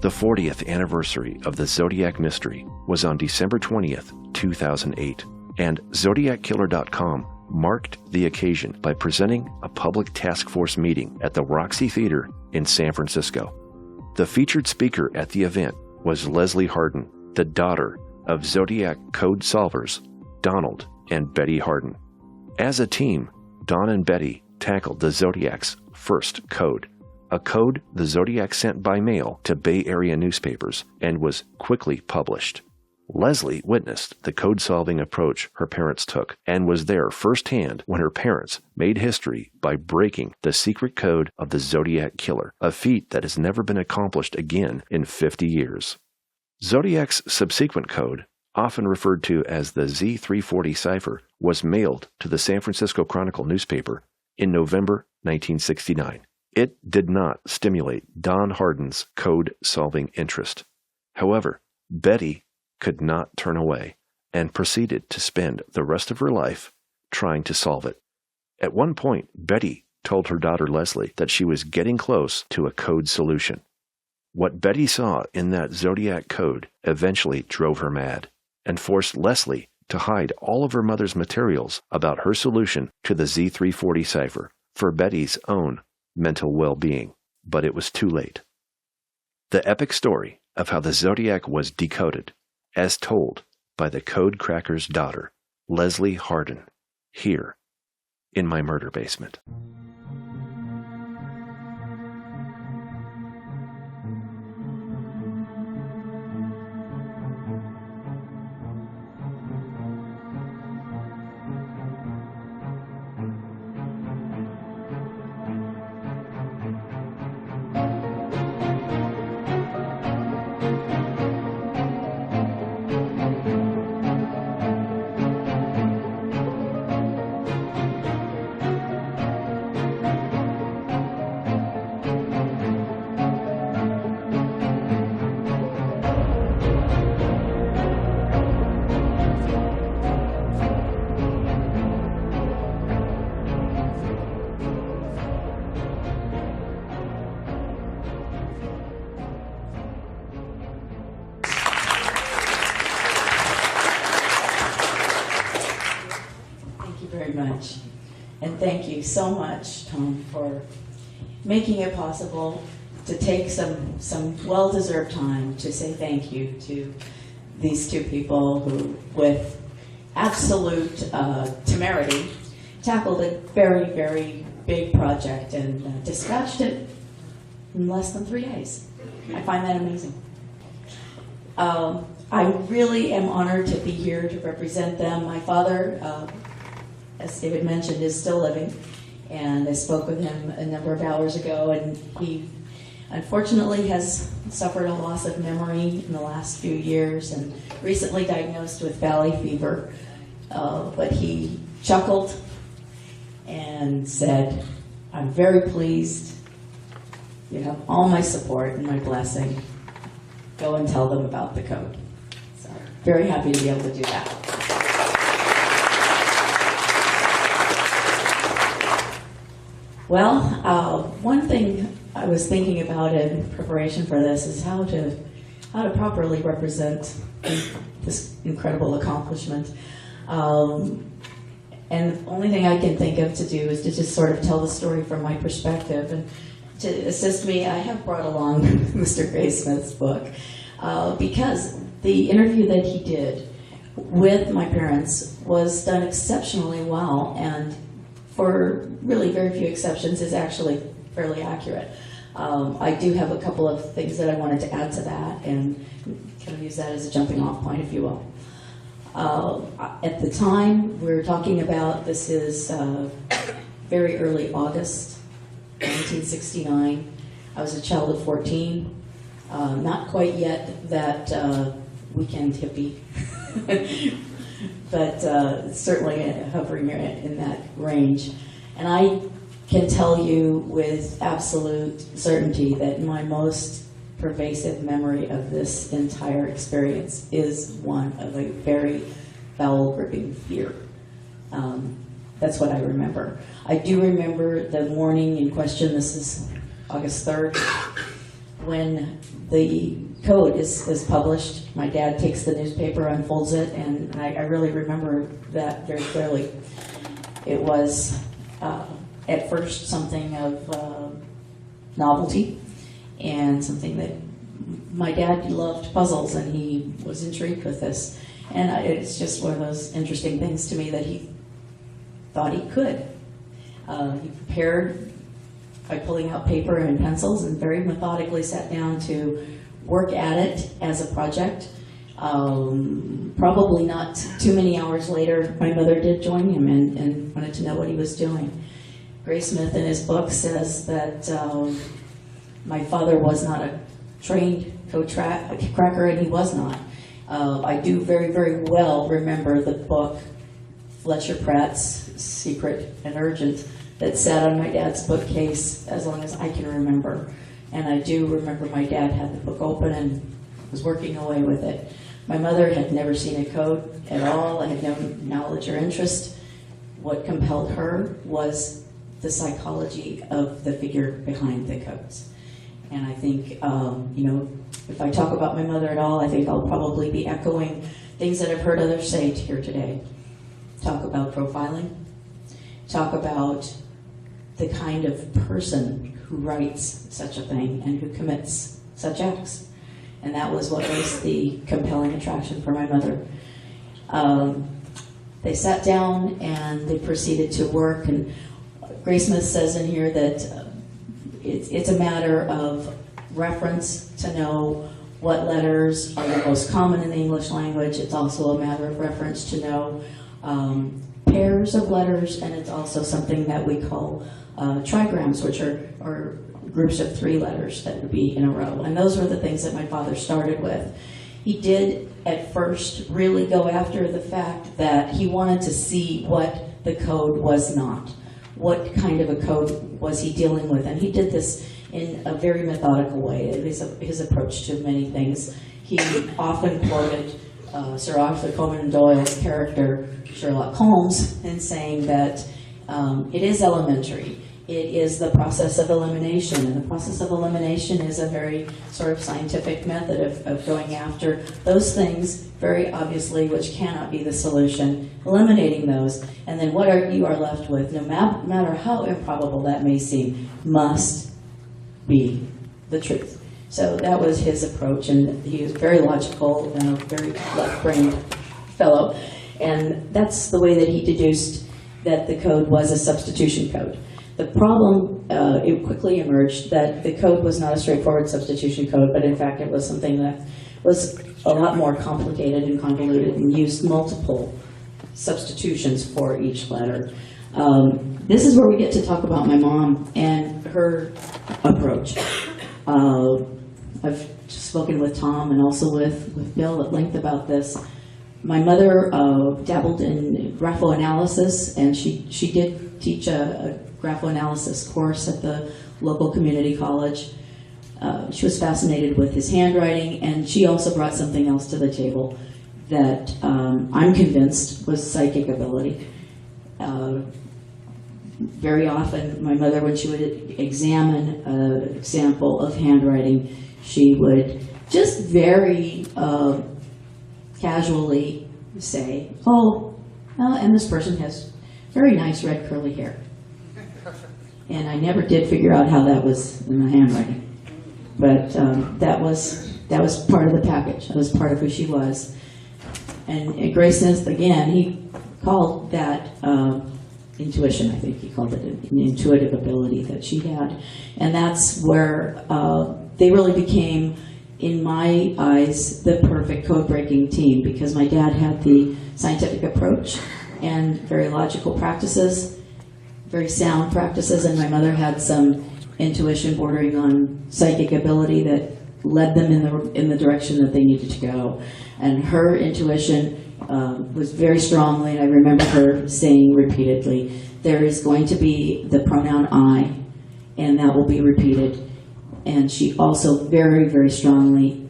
The 40th anniversary of the Zodiac mystery was on December 20th, 2008, and ZodiacKiller.com marked the occasion by presenting a public task force meeting at the Roxy Theater in San Francisco. The featured speaker at the event was Leslie Hardin, the daughter of Zodiac code solvers Donald and Betty Hardin. As a team, Don and Betty tackled the Zodiac's first code, a code the Zodiac sent by mail to Bay Area newspapers and was quickly published. Leslie witnessed the code-solving approach her parents took and was there firsthand when her parents made history by breaking the secret code of the Zodiac Killer, a feat that has never been accomplished again in 50 years. Zodiac's subsequent code, often referred to as the Z340 cipher, was mailed to the San Francisco Chronicle newspaper in November 1969. It did not stimulate Don Hardin's code-solving interest. However, Betty could not turn away and proceeded to spend the rest of her life trying to solve it. At one point, Betty told her daughter Leslie that she was getting close to a code solution. What Betty saw in that Zodiac code eventually drove her mad and forced Leslie to hide all of her mother's materials about her solution to the Z340 cipher for Betty's own mental well-being. But it was too late. The epic story of how the Zodiac was decoded, as told by the code cracker's daughter, Leslie Hardin, here in my murder basement. Much. And thank you so much, Tom, for making it possible to take some well-deserved time to say thank you to these two people who, with absolute temerity, tackled a very, very big project and dispatched it in less than 3 days. I find that amazing. I really am honored to be here to represent them. My father, as David mentioned, is still living, and I spoke with him a number of hours ago, and he unfortunately has suffered a loss of memory in the last few years and recently diagnosed with valley fever. But he chuckled and said, "I'm very pleased. You have all my support and my blessing. Go and tell them about the code." So very happy to be able to do that. Well, one thing I was thinking about in preparation for this is how to properly represent this incredible accomplishment. And the only thing I can think of to do is to just sort of tell the story from my perspective. And to assist me, I have brought along Mr. Graysmith's book because the interview that he did with my parents was done exceptionally well, and for really very few exceptions, is actually fairly accurate. I do have a couple of things that I wanted to add to that and kind of use that as a jumping off point, if you will. At the time we're talking about, this is very early August 1969. I was a child of 14, not quite yet that weekend hippie, but certainly hovering in that range. And I can tell you with absolute certainty that my most pervasive memory of this entire experience is one of a very bowel-gripping fear. That's what I remember. I do remember the morning in question. This is August 3rd, when the code is published, my dad takes the newspaper, unfolds it, and I really remember that very clearly. It was at first something of novelty and something that my dad loved puzzles, and he was intrigued with this. And it's just one of those interesting things to me that he thought he could. He prepared by pulling out paper and pencils and very methodically sat down to work at it as a project. Probably not too many hours later, my mother did join him and wanted to know what he was doing. Gray Smith in his book says that my father was not a trained code cracker, and he was not. I do very, very well remember the book Fletcher Pratt's Secret and Urgent that sat on my dad's bookcase as long as I can remember. And I do remember my dad had the book open and was working away with it. My mother had never seen a code at all. I had no knowledge or interest. What compelled her was the psychology of the figure behind the codes. And I think, if I talk about my mother at all, I think I'll probably be echoing things that I've heard others say here today. Talk about profiling. Talk about the kind of person who writes such a thing and who commits such acts. And that was what was the compelling attraction for my mother. They sat down and they proceeded to work. And Gray Smith says in here that it's a matter of reference to know what letters are the most common in the English language. It's also a matter of reference to know pairs of letters, and it's also something that we call trigrams, which are groups of 3 letters that would be in a row. And those were the things that my father started with. He did at first really go after the fact that he wanted to see what the code was not. What kind of a code was he dealing with? And he did this in a very methodical way. It was his approach to many things. He often quoted Sir Arthur Conan Doyle's character, Sherlock Holmes, in saying that it is elementary. It is the process of elimination, and the process of elimination is a very sort of scientific method of going after those things, very obviously, which cannot be the solution, eliminating those, and then what you are left with, no matter how improbable that may seem, must be the truth. So that was his approach, and he was very logical and a very left-brained fellow, and that's the way that he deduced that the code was a substitution code. The problem, it quickly emerged that the code was not a straightforward substitution code, but in fact it was something that was a lot more complicated and convoluted and used multiple substitutions for each letter. This is where we get to talk about my mom and her approach. I've spoken with Tom and also with Bill at length about this. My mother dabbled in graphoanalysis, and she did teach a graphoanalysis course at the local community college. She was fascinated with his handwriting, and she also brought something else to the table that I'm convinced was psychic ability. Very often, my mother, when she would examine an example of handwriting, she would just very casually say, "Oh, and this person has very nice red curly hair." And I never did figure out how that was in the handwriting. But that was part of the package. That was part of who she was. And Gray Smith, again, he called that intuition. I think he called it an intuitive ability that she had. And that's where they really became, in my eyes, the perfect code-breaking team, because my dad had the scientific approach and very logical practices, very sound practices, and my mother had some intuition bordering on psychic ability that led them in the direction that they needed to go. And her intuition was very strongly, and I remember her saying repeatedly, there is going to be the pronoun I, and that will be repeated. And she also very, very strongly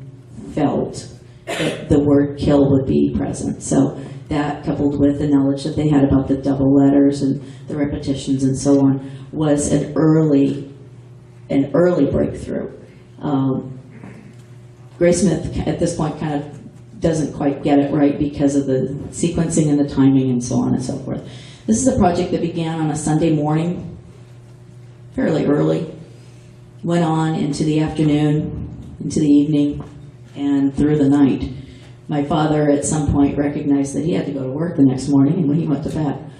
felt that the word kill would be present. So that, coupled with the knowledge that they had about the double letters and the repetitions and so on, was an early breakthrough. Graysmith at this point kind of doesn't quite get it right because of the sequencing and the timing and so on and so forth. This is a project that began on a Sunday morning, fairly early, went on into the afternoon, into the evening, and through the night. My father at some point recognized that he had to go to work the next morning, and when he went to bed.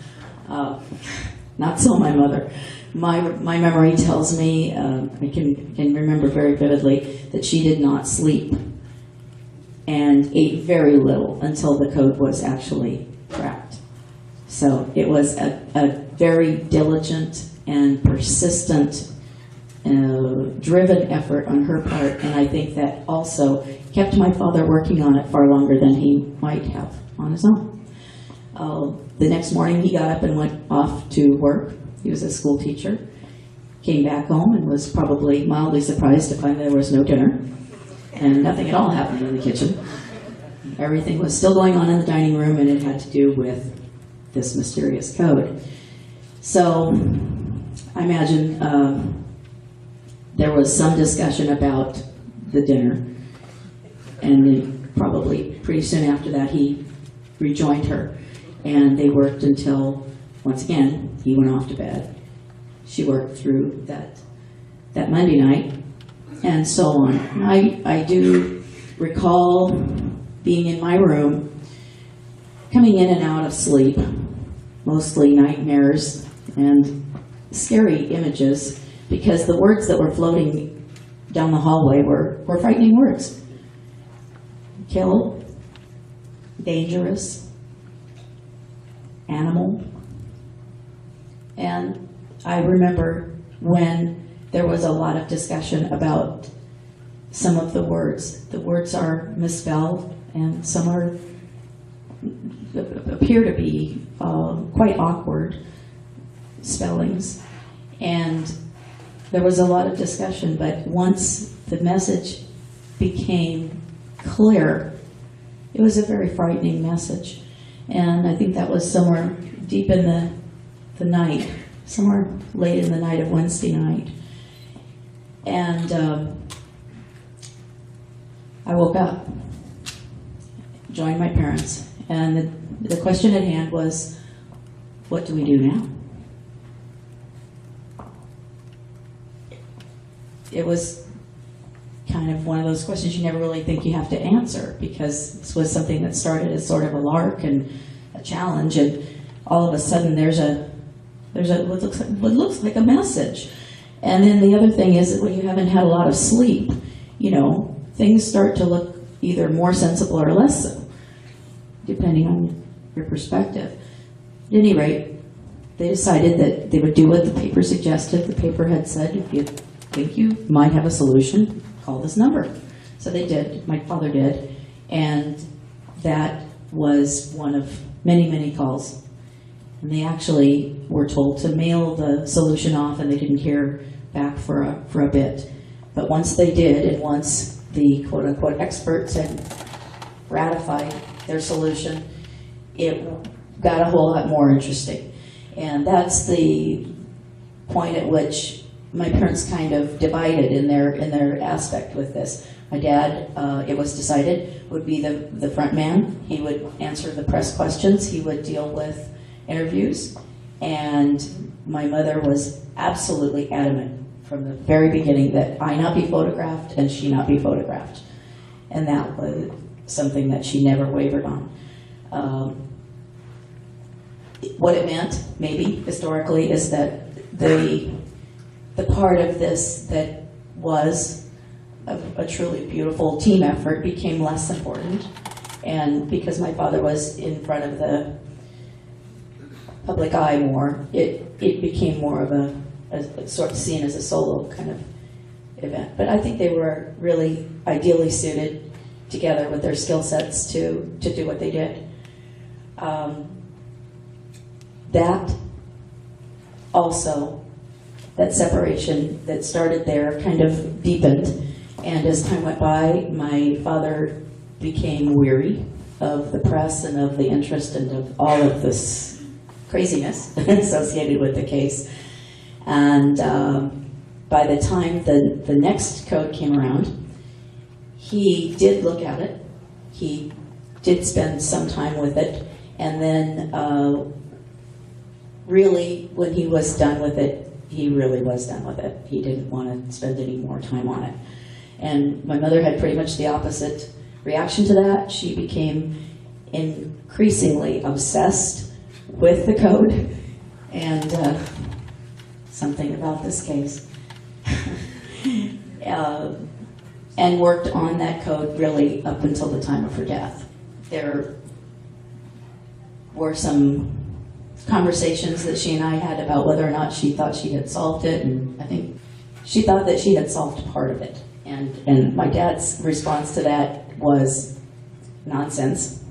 Not so my mother. My memory tells me, I can remember very vividly, that she did not sleep and ate very little until the code was actually cracked. So it was a very diligent and persistent, driven effort on her part, and I think that also kept my father working on it far longer than he might have on his own. The next morning he got up and went off to work. He was a school teacher. Came back home and was probably mildly surprised to find there was no dinner and nothing at all happening in the kitchen. Everything was still going on in the dining room, and it had to do with this mysterious code. So I imagine there was some discussion about the dinner, and then probably pretty soon after that he rejoined her, and they worked until, once again, he went off to bed. She worked through that Monday night, and so on. I do recall being in my room, coming in and out of sleep, mostly nightmares and scary images, because the words that were floating down the hallway were frightening words. Kill, dangerous, animal. And I remember when there was a lot of discussion about some of the words. The words are misspelled, and some appear to be quite awkward spellings. And there was a lot of discussion, but once the message became clear, it was a very frightening message. And I think that was somewhere deep in the night, somewhere late in the night of Wednesday night. And I woke up, joined my parents, and the question at hand was, what do we do now? It was kind of one of those questions you never really think you have to answer, because this was something that started as sort of a lark and a challenge, and all of a sudden there's what looks like a message. And then the other thing is that when you haven't had a lot of sleep, things start to look either more sensible or less so, depending on your perspective. At any rate, they decided that they would do what the paper suggested. The paper had said, if you think you might have a solution, call this number. So they did, my father did, and that was one of many, many calls. And they actually were told to mail the solution off, and they didn't hear back for a bit. But once they did, and once the quote-unquote experts had ratified their solution, it got a whole lot more interesting. And that's the point at which my parents kind of divided in their aspect with this. My dad, it was decided, would be the front man. He would answer the press questions. He would deal with interviews. And my mother was absolutely adamant from the very beginning that I not be photographed and she not be photographed. And that was something that she never wavered on. What it meant, maybe, historically, is that the part of this that was a truly beautiful team effort became less important. And because my father was in front of the public eye more, it became more of a sort of seen as a solo kind of event. But I think they were really ideally suited together with their skill sets to do what they did. That also, that separation that started there kind of deepened, and as time went by, my father became weary of the press and of the interest and of all of this craziness associated with the case. And by the time the next code came around, he did look at it. He did spend some time with it, and then really, when he was done with it, he really was done with it. He didn't want to spend any more time on it. And my mother had pretty much the opposite reaction to that. She became increasingly obsessed with the code, and something about this case. And worked on that code really up until the time of her death. There were some conversations that she and I had about whether or not she thought she had solved it, and I think she thought that she had solved part of it. And my dad's response to that was, nonsense.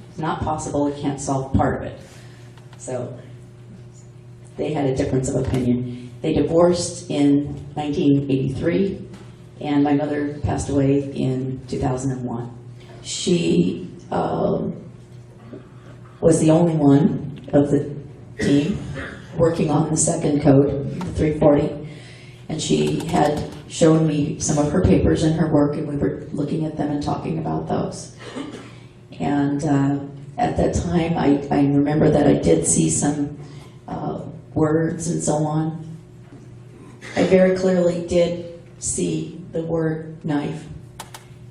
It's not possible, we can't solve part of it. So they had a difference of opinion. They divorced in 1983, and my mother passed away in 2001. She was the only one of the team working on the second code, the 340, and she had shown me some of her papers and her work, and we were looking at them and talking about those. And at that time, I remember that I did see some words and so on. I very clearly did see the word knife.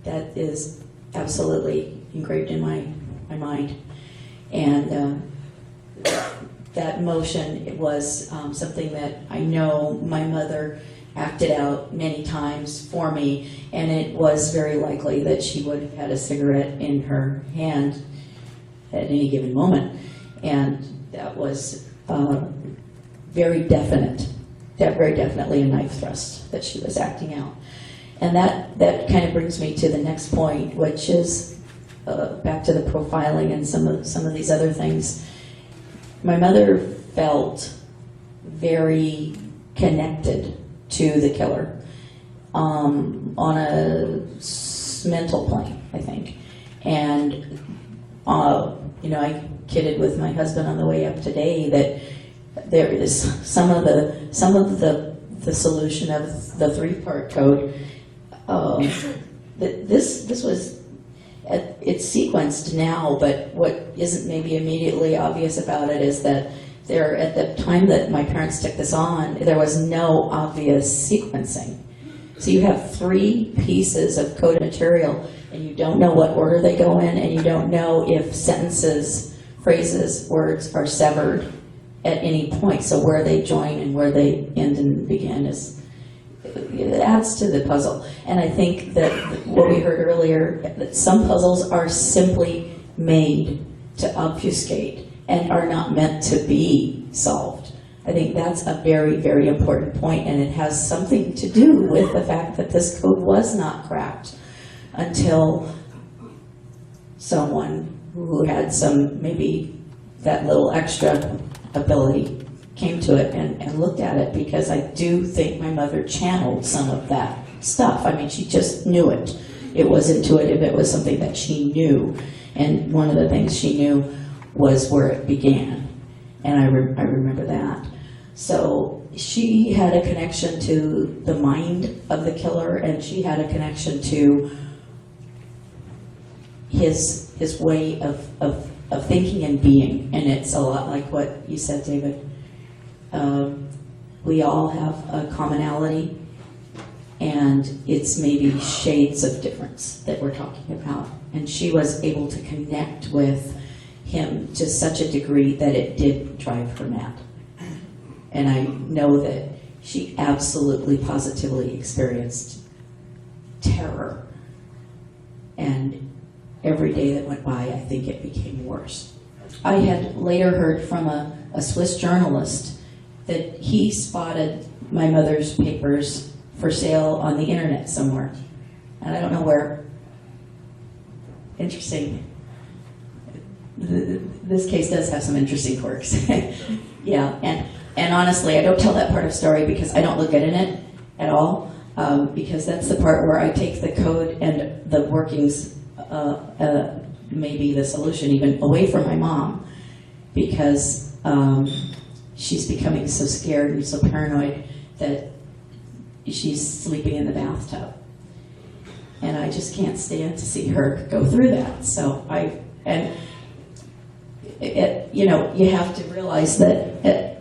That is absolutely engraved in my mind. And that motion, it was something that I know my mother acted out many times for me, and it was very likely that she would have had a cigarette in her hand at any given moment. And that was very definitely a knife thrust that she was acting out. And that kind of brings me to the next point, which is back to the profiling and some of these other things. My mother felt very connected to the killer on a mental plane, I think. And I kidded with my husband on the way up today that there is some of the solution of the three-part code. This was it's sequenced now, but what isn't maybe immediately obvious about it is that at the time that my parents took this on, there was no obvious sequencing. So you have 3 pieces of code material, and you don't know what order they go in, and you don't know if sentences, phrases, words are severed at any point. So where they join and where they end and begin it adds to the puzzle. And I think that what we heard earlier, that some puzzles are simply made to obfuscate and are not meant to be solved. I think that's a very, very important point, and it has something to do with the fact that this code was not cracked until someone who had maybe that little extra ability came to it and looked at it, because I do think my mother channeled some of that stuff. I mean, she just knew it. It was intuitive. It was something that she knew. And one of the things she knew was where it began. And I remember that. So she had a connection to the mind of the killer, and she had a connection to his way of thinking and being. And it's a lot like what you said, David. We all have a commonality, and it's maybe shades of difference that we're talking about. And she was able to connect with him to such a degree that it did drive her mad. And I know that she absolutely, positively experienced terror. And every day that went by, I think it became worse. I had later heard from a Swiss journalist that he spotted my mother's papers for sale on the internet somewhere. And I don't know where. Interesting. This case does have some interesting quirks. Yeah, and honestly, I don't tell that part of the story because I don't look good in it at all, because that's the part where I take the code and the workings, maybe the solution even, away from my mom, because she's becoming so scared and so paranoid that she's sleeping in the bathtub. And I just can't stand to see her go through that. So you know, you have to realize that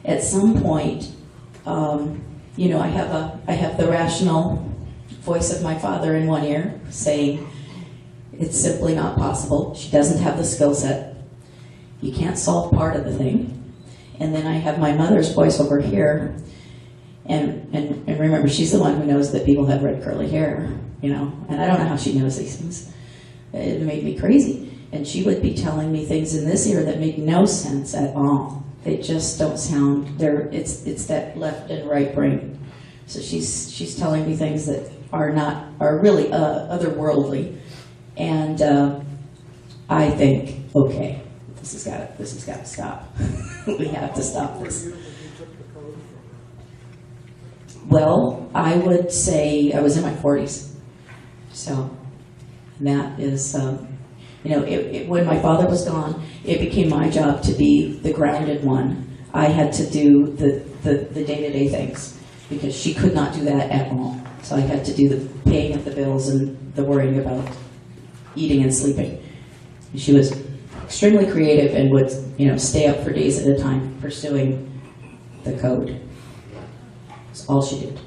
at some point, you know, I have the rational voice of my father in one ear saying, it's simply not possible. She doesn't have the skill set. You can't solve part of the thing. And then I have my mother's voice over here. And remember, she's the one who knows that people have red curly hair, you know. And I don't know how she knows these things. It made me crazy. And she would be telling me things in this ear that make no sense at all. They just don't sound there. It's that left and right brain. So she's telling me things that are really otherworldly. And I think, okay, this has got to stop. We have to stop this. Well, I would say I was in my 40s. So that is, you know, when my father was gone, it became my job to be the grounded one. I had to do the day-to-day things because she could not do that at all. So I had to do the paying of the bills and the worrying about eating and sleeping. She was extremely creative and would, you know, stay up for days at a time pursuing the code. That's all she did.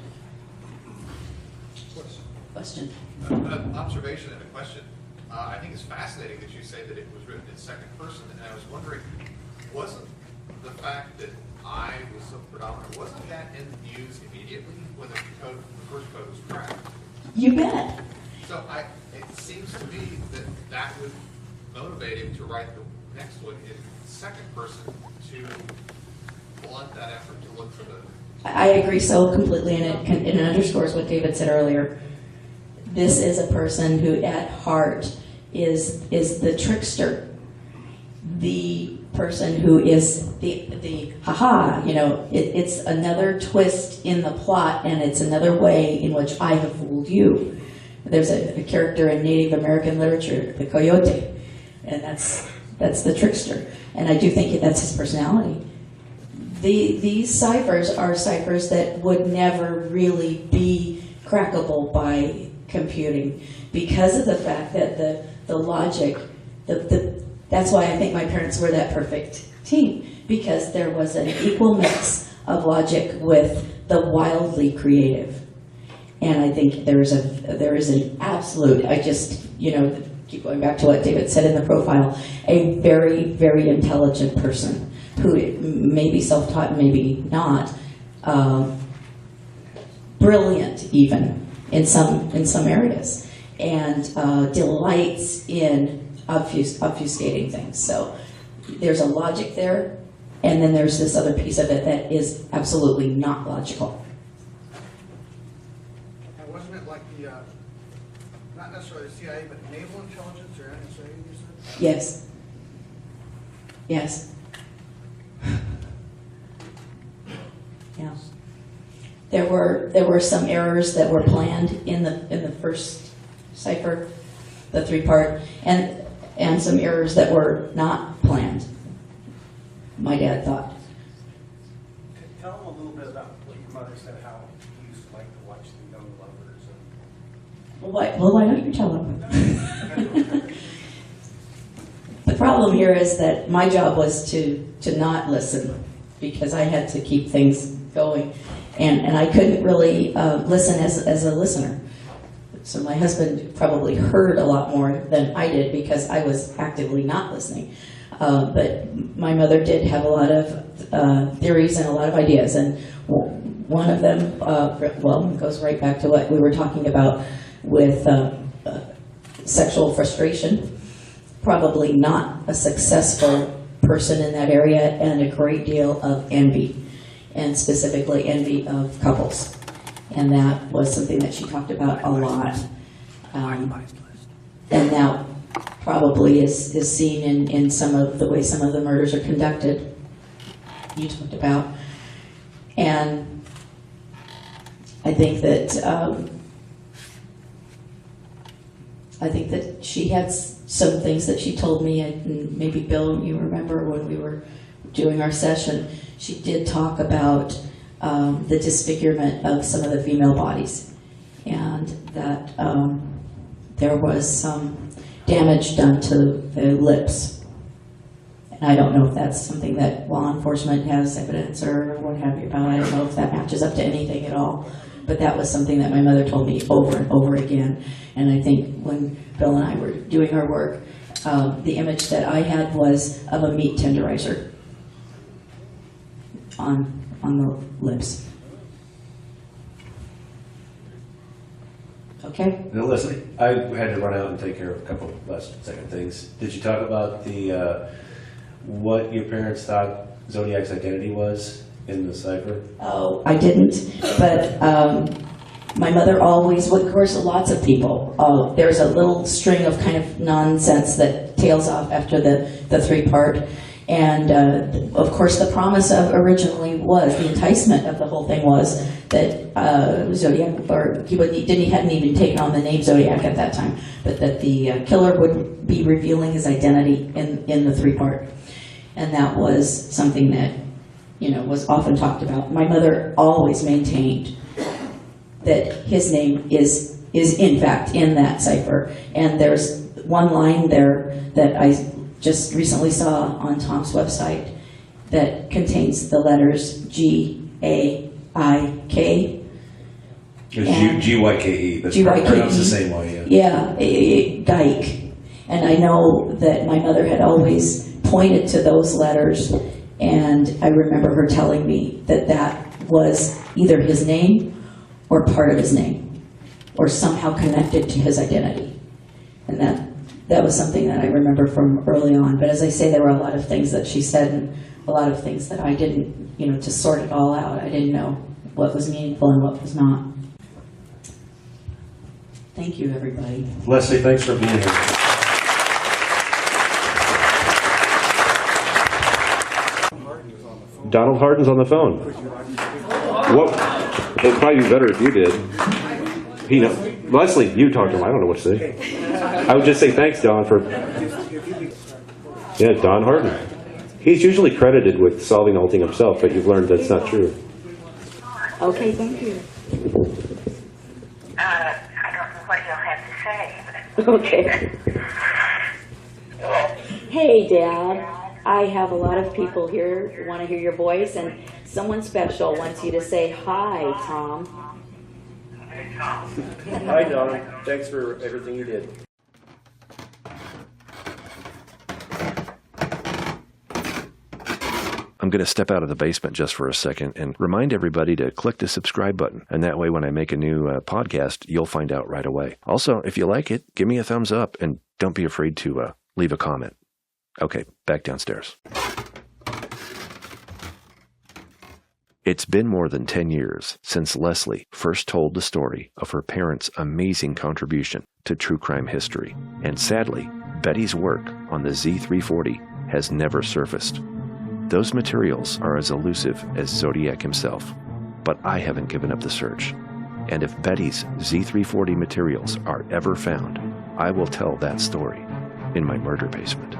Question? An observation and a question. I think it's fascinating that you say that it was written in second person, and I was wondering, wasn't the fact that I was so predominant, wasn't that in the news immediately when the first code was cracked? You bet. So it seems to me that would motivate him to write the next one in second person to blunt that effort to look for the... I agree so completely, and it underscores what David said earlier. This is a person who, at heart, is the trickster, the person who is the haha. You know, it's another twist in the plot, and it's another way in which I have fooled you. There's a character in Native American literature, the coyote, and that's the trickster. And I do think that's his personality. These ciphers are ciphers that would never really be crackable by computing because of the fact that the logic, that's why I think my parents were that perfect team, because there was an equal mix of logic with the wildly creative. And I think there is an absolute, I just, you know, keep going back to what David said in the profile, a very, very intelligent person who may be self-taught, maybe not, brilliant even in some areas, and delights in obfuscating things. So there's a logic there, and then there's this other piece of it that is absolutely not logical. And wasn't it like the, not necessarily the CIA, but naval intelligence or NSA, you said? Yes. Yes. Yeah. There were some errors that were planned in the first cipher, the 3-part, and some errors that were not planned. My dad thought. Tell them a little bit about what your mother said, how you used to like to watch the Young Lovers. Well, why don't you tell them? The problem here is that my job was to not listen, because I had to keep things going, and I couldn't really listen as a listener. So my husband probably heard a lot more than I did because I was actively not listening. But my mother did have a lot of theories and a lot of ideas, and one of them, goes right back to what we were talking about with sexual frustration. Probably not a successful person in that area, and a great deal of envy, and specifically envy of couples. And that was something that she talked about a lot. And that probably is seen in some of the way some of the murders are conducted, you talked about. And I think that she had some things that she told me, and maybe Bill, you remember when we were doing our session, she did talk about the disfigurement of some of the female bodies, and that there was some damage done to the lips. And I don't know if that's something that law enforcement has evidence or what have you about. I don't know if that matches up to anything at all. But that was something that my mother told me over and over again. And I think when Bill and I were doing our work, the image that I had was of a meat tenderizer on the lips. Okay? Now, Leslie, I had to run out and take care of a couple last-second things. Did you talk about the what your parents thought Zodiac's identity was in the cipher? Oh, I didn't, but my mother always, of course, lots of people, there's a little string of kind of nonsense that tails off after the three-part. And of course, the promise of originally was, the enticement of the whole thing was that Zodiac, or he hadn't even taken on the name Zodiac at that time, but that the killer would be revealing his identity in the three-part. And that was something that, was often talked about. My mother always maintained that his name is in fact in that cipher. And there's one line there that I just recently saw on Tom's website that contains the letters G-A-I-K. It's G-Y-K-E, but it's G-Y-K-E. pronounced the same way, yeah. Yeah, Geik. And I know that my mother had always pointed to those letters, and I remember her telling me that that was either his name or part of his name, or somehow connected to his identity. And that was something that I remember from early on. But as I say, there were a lot of things that she said and a lot of things that I didn't, to sort it all out. I didn't know what was meaningful and what was not. Thank you, everybody. Leslie, thanks for being here. Donald Hardin's on the phone. What? It'd probably be better if you did. Leslie, you talk to him. I don't know what to say. I would just say thanks, Don, for... Yeah, Don Hardin. He's usually credited with solving the whole thing himself, but you've learned that's not true. Okay, thank you. I don't know what you'll have to say. Okay. Hey, Dad. I have a lot of people here who want to hear your voice, and someone special wants you to say hi, Tom. Hi, Don. Thanks for everything you did. I'm going to step out of the basement just for a second and remind everybody to click the subscribe button. And that way, when I make a new podcast, you'll find out right away. Also, if you like it, give me a thumbs up and don't be afraid to leave a comment. Okay, back downstairs. It's been more than 10 years since Leslie first told the story of her parents' amazing contribution to true crime history. And sadly, Betty's work on the Z340 has never surfaced. Those materials are as elusive as Zodiac himself, but I haven't given up the search. And if Betty's Z340 materials are ever found, I will tell that story in my murder basement.